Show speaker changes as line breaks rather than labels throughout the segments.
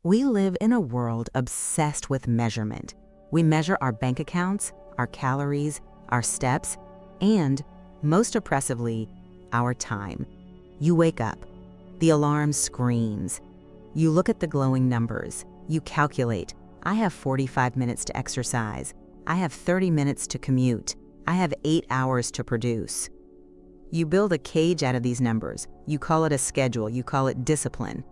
We live in a world obsessed with measurement. We measure our bank accounts, our calories, our steps, and, most oppressively, our time. You wake up. The alarm screams. You look at the glowing numbers. You calculate. I have 45 minutes to exercise. I have 30 minutes to commute. I have 8 hours to produce. You build a cage out of these numbers. You call it a schedule. You call it discipline.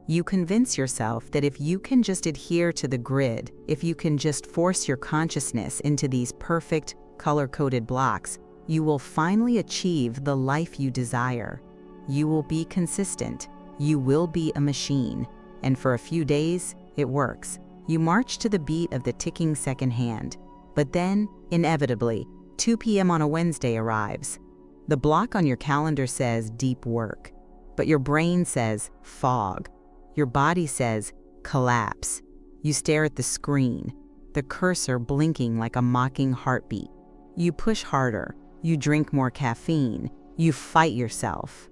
You convince yourself that if you can just adhere to the grid, if you can just force your consciousness into these perfect, color-coded blocks, you will finally achieve the life you desire. You will be consistent. You will be a machine. And for a few days, it works. You march to the beat of the ticking second hand. But then, inevitably, 2 p.m. on a Wednesday arrives. The block on your calendar says deep work, but your brain says fog. Your body says collapse. You stare at the screen, the cursor blinking like a mocking heartbeat. You push harder. You drink more caffeine. You fight yourself.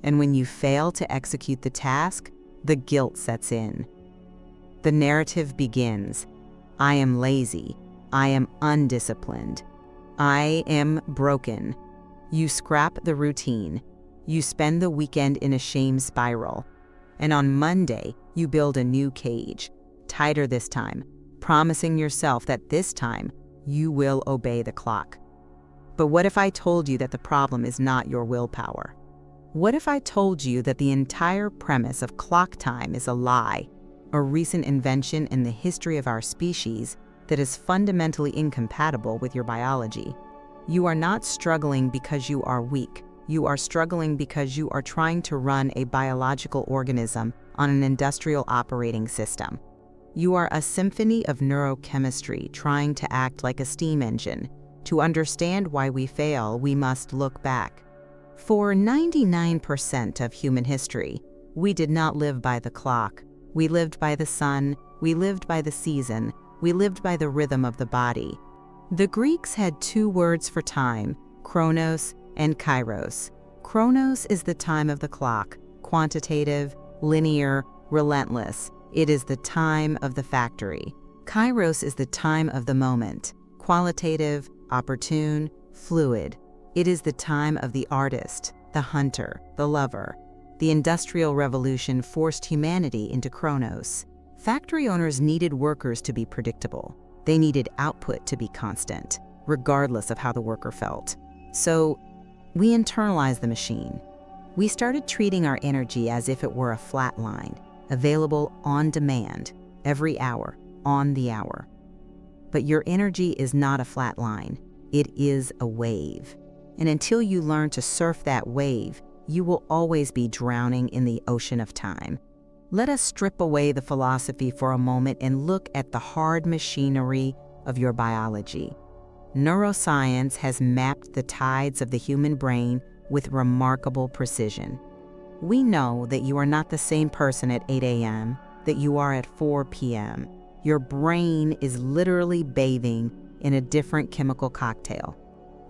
And when you fail to execute the task, the guilt sets in. The narrative begins. I am lazy. I am undisciplined. I am broken. You scrap the routine. You spend the weekend in a shame spiral. And on Monday, you build a new cage, tighter this time, promising yourself that this time you will obey the clock. But what if I told you that the problem is not your willpower? What if I told you that the entire premise of clock time is a lie, a recent invention in the history of our species that is fundamentally incompatible with your biology? You are not struggling because you are weak. You are struggling because you are trying to run a biological organism on an industrial operating system. You are a symphony of neurochemistry trying to act like a steam engine. To understand why we fail, we must look back. For 99% of human history, we did not live by the clock. We lived by the sun, we lived by the season, we lived by the rhythm of the body. The Greeks had 2 words for time, chronos and kairos. Chronos is the time of the clock, quantitative, linear, relentless. It is the time of the factory. Kairos is the time of the moment, qualitative, opportune, fluid. It is the time of the artist, the hunter, the lover. The Industrial Revolution forced humanity into chronos. Factory owners needed workers to be predictable. They needed output to be constant, regardless of how the worker felt. So, we internalized the machine. We started treating our energy as if it were a flat line, available on demand, every hour, on the hour. But your energy is not a flat line. It is a wave. And until you learn to surf that wave, you will always be drowning in the ocean of time. Let us strip away the philosophy for a moment and look at the hard machinery of your biology. Neuroscience has mapped the tides of the human brain with remarkable precision. We know that you are not the same person at 8 a.m. that you are at 4 p.m. Your brain is literally bathing in a different chemical cocktail.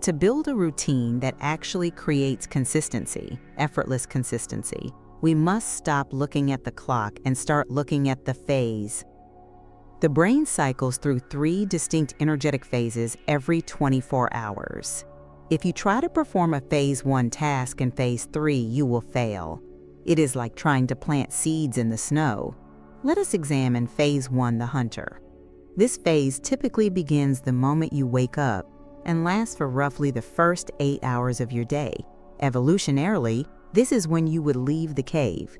To build a routine that actually creates consistency, effortless consistency, we must stop looking at the clock and start looking at the phase. The brain cycles through 3 distinct energetic phases every 24 hours. If you try to perform a phase 1 task in phase 3, you will fail. It is like trying to plant seeds in the snow. Let us examine phase 1, the hunter. This phase typically begins the moment you wake up and lasts for roughly the first 8 hours of your day. Evolutionarily, this is when you would leave the cave.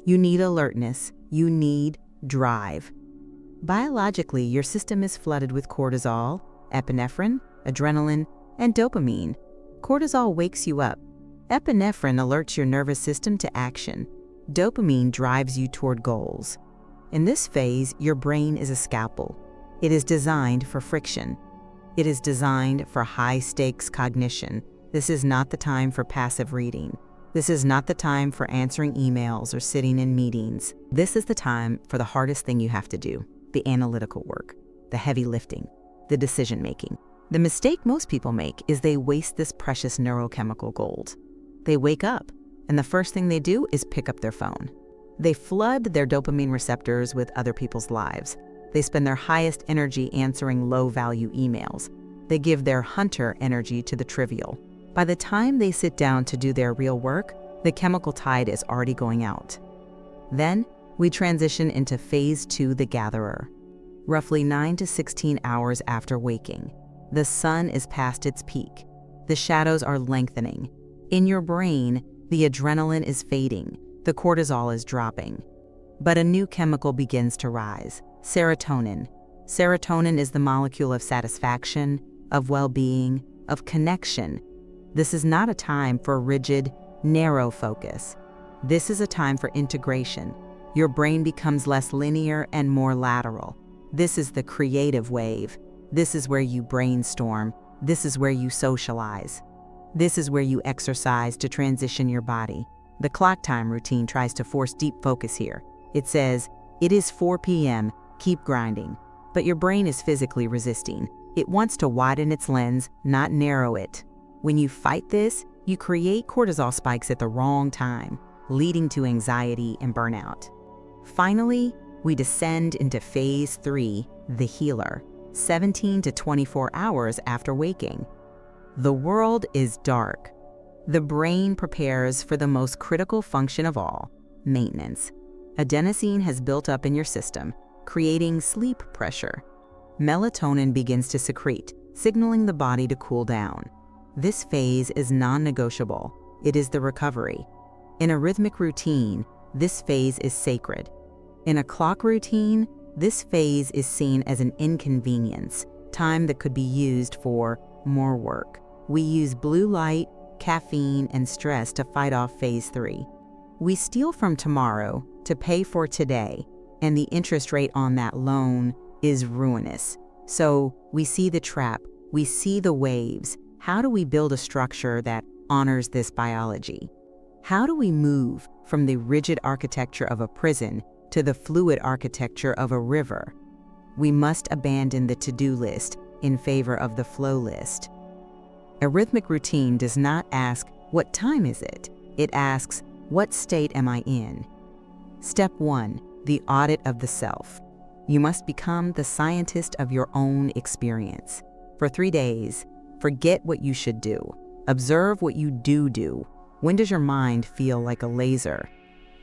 You need alertness. You need drive. Biologically, your system is flooded with cortisol, epinephrine, adrenaline, and dopamine. Cortisol wakes you up. Epinephrine alerts your nervous system to action. Dopamine drives you toward goals. In this phase, your brain is a scalpel. It is designed for friction. It is designed for high-stakes cognition. This is not the time for passive reading. This is not the time for answering emails or sitting in meetings. This is the time for the hardest thing you have to do, the analytical work, the heavy lifting, the decision-making. The mistake most people make is they waste this precious neurochemical gold. They wake up, and the first thing they do is pick up their phone. They flood their dopamine receptors with other people's lives. They spend their highest energy answering low-value emails. They give their hunter energy to the trivial. By the time they sit down to do their real work, the chemical tide is already going out. Then, we transition into phase 2, the gatherer. Roughly 9 to 16 hours after waking, the sun is past its peak. The shadows are lengthening. In your brain, the adrenaline is fading, the cortisol is dropping. But a new chemical begins to rise, serotonin. Serotonin is the molecule of satisfaction, of well-being, of connection. This is not a time for rigid, narrow focus. This is a time for integration. Your brain becomes less linear and more lateral. This is the creative wave. This is where you brainstorm. This is where you socialize. This is where you exercise to transition your body. The clock time routine tries to force deep focus here. It says, "It is 4 p.m., keep grinding." But your brain is physically resisting. It wants to widen its lens, not narrow it. When you fight this, you create cortisol spikes at the wrong time, leading to anxiety and burnout. Finally, we descend into phase 3, the healer, 17 to 24 hours after waking. The world is dark. The brain prepares for the most critical function of all, maintenance. Adenosine has built up in your system, creating sleep pressure. Melatonin begins to secrete, signaling the body to cool down. This phase is non-negotiable. It is the recovery. In a rhythmic routine, this phase is sacred. In a clock routine, this phase is seen as an inconvenience, time that could be used for more work. We use blue light, caffeine, and stress to fight off phase 3. We steal from tomorrow to pay for today, and the interest rate on that loan is ruinous. So we see the trap, we see the waves. How do we build a structure that honors this biology? How do we move from the rigid architecture of a prison to the fluid architecture of a river? We must abandon the to-do list in favor of the flow list. A rhythmic routine does not ask, "What time is it?" It asks, "What state am I in?" Step 1, the audit of the self. You must become the scientist of your own experience. For 3 days, forget what you should do. Observe what you do. When does your mind feel like a laser?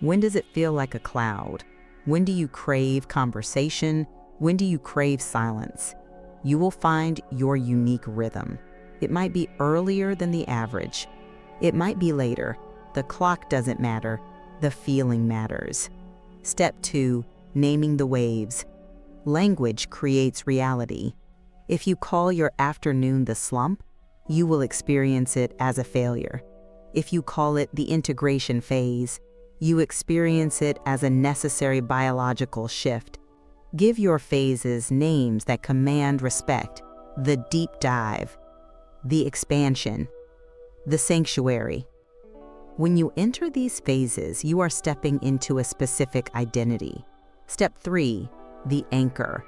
When does it feel like a cloud? When do you crave conversation? When do you crave silence? You will find your unique rhythm. It might be earlier than the average. It might be later. The clock doesn't matter. The feeling matters. Step 2, naming the waves. Language creates reality. If you call your afternoon the slump, you will experience it as a failure. If you call it the integration phase, you experience it as a necessary biological shift. Give your phases names that command respect: the deep dive, the expansion, the sanctuary. When you enter these phases, you are stepping into a specific identity. Step 3, the anchor.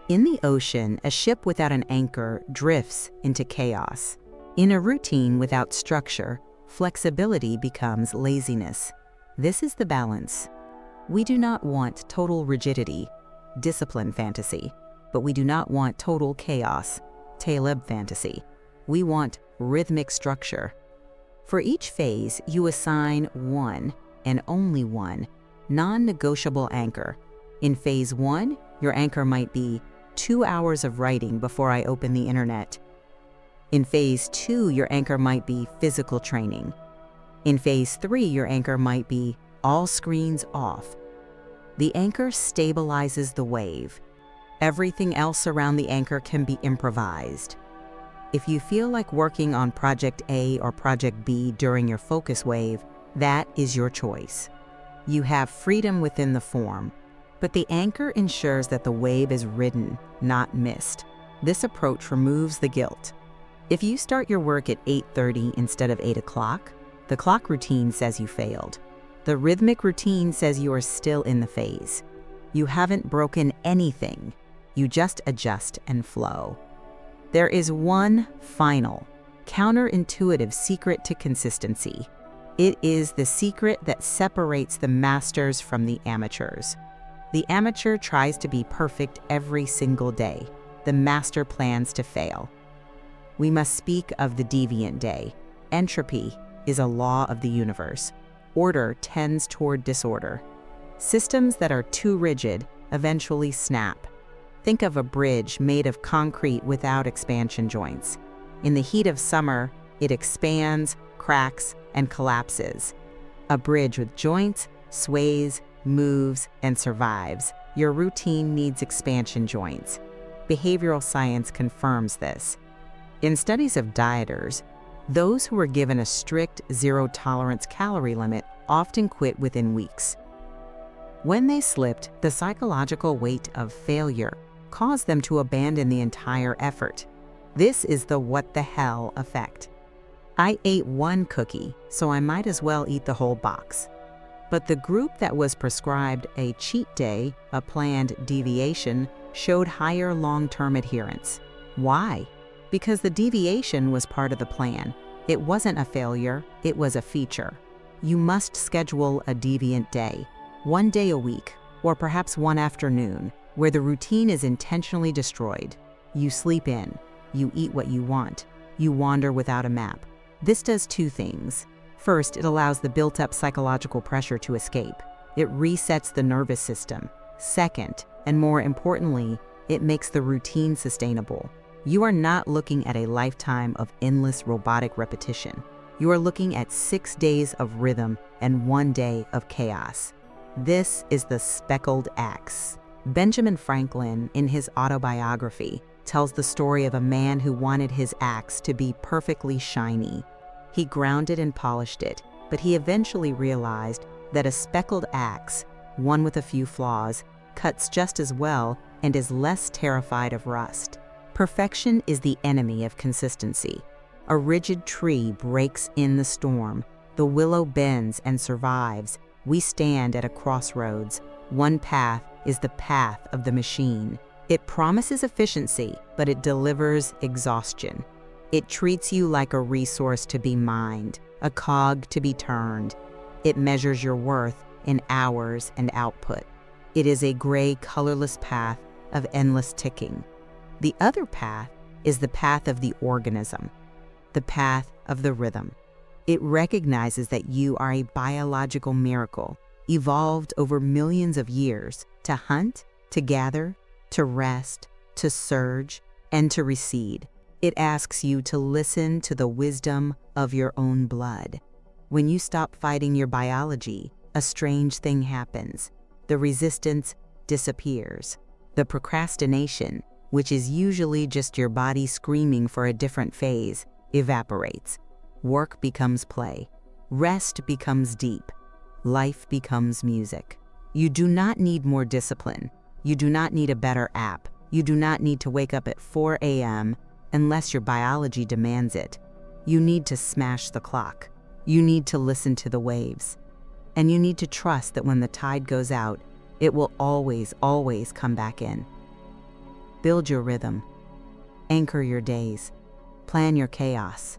In the ocean, a ship without an anchor drifts into chaos. In a routine without structure, flexibility becomes laziness. This is the balance. We do not want total rigidity, discipline fantasy, but we do not want total chaos, Taleb fantasy. We want rhythmic structure. For each phase, you assign one, and only one, non-negotiable anchor. In phase 1, your anchor might be 2 hours of writing before I open the internet. In phase 2, your anchor might be physical training. In phase 3, your anchor might be all screens off. The anchor stabilizes the wave. Everything else around the anchor can be improvised. If you feel like working on Project A or Project B during your focus wave, that is your choice. You have freedom within the form, but the anchor ensures that the wave is ridden, not missed. This approach removes the guilt. If you start your work at 8:30 instead of 8 o'clock, the clock routine says you failed. The rhythmic routine says you are still in the phase. You haven't broken anything. You just adjust and flow. There is one final, counterintuitive secret to consistency. It is the secret that separates the masters from the amateurs. The amateur tries to be perfect every single day. The master plans to fail. We must speak of the deviant day. Entropy is a law of the universe. Order tends toward disorder. Systems that are too rigid eventually snap. Think of a bridge made of concrete without expansion joints. In the heat of summer, it expands, cracks, and collapses. A bridge with joints sways, moves, and survives. Your routine needs expansion joints. Behavioral science confirms this. In studies of dieters, those who were given a strict zero-tolerance calorie limit often quit within weeks. When they slipped, the psychological weight of failure caused them to abandon the entire effort. This is the what the hell effect. I ate one cookie, so I might as well eat the whole box. But the group that was prescribed a cheat day, a planned deviation, showed higher long-term adherence. Why? Because the deviation was part of the plan. It wasn't a failure, it was a feature. You must schedule a deviant day, one day a week, or perhaps one afternoon, where the routine is intentionally destroyed. You sleep in, you eat what you want, you wander without a map. This does two things. First, it allows the built-up psychological pressure to escape. It resets the nervous system. Second, and more importantly, it makes the routine sustainable. You are not looking at a lifetime of endless robotic repetition. You are looking at 6 days of rhythm and 1 day of chaos. This is the speckled axe. Benjamin Franklin, in his autobiography, tells the story of a man who wanted his axe to be perfectly shiny. He ground it and polished it, but he eventually realized that a speckled axe, one with a few flaws, cuts just as well and is less terrified of rust. Perfection is the enemy of consistency. A rigid tree breaks in the storm. The willow bends and survives. We stand at a crossroads. One path is the path of the machine. It promises efficiency, but it delivers exhaustion. It treats you like a resource to be mined, a cog to be turned. It measures your worth in hours and output. It is a gray, colorless path of endless ticking. The other path is the path of the organism, the path of the rhythm. It recognizes that you are a biological miracle, evolved over millions of years to hunt, to gather, to rest, to surge, and to recede. It asks you to listen to the wisdom of your own blood. When you stop fighting your biology, a strange thing happens. The resistance disappears. The procrastination, which is usually just your body screaming for a different phase, evaporates. Work becomes play. Rest becomes deep. Life becomes music. You do not need more discipline. You do not need a better app. You do not need to wake up at 4 a.m. unless your biology demands it. You need to smash the clock. You need to listen to the waves. And you need to trust that when the tide goes out, it will always, always come back in. Build your rhythm. Anchor your days. Plan your chaos.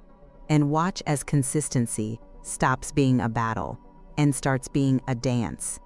And watch as consistency stops being a battle and starts being a dance.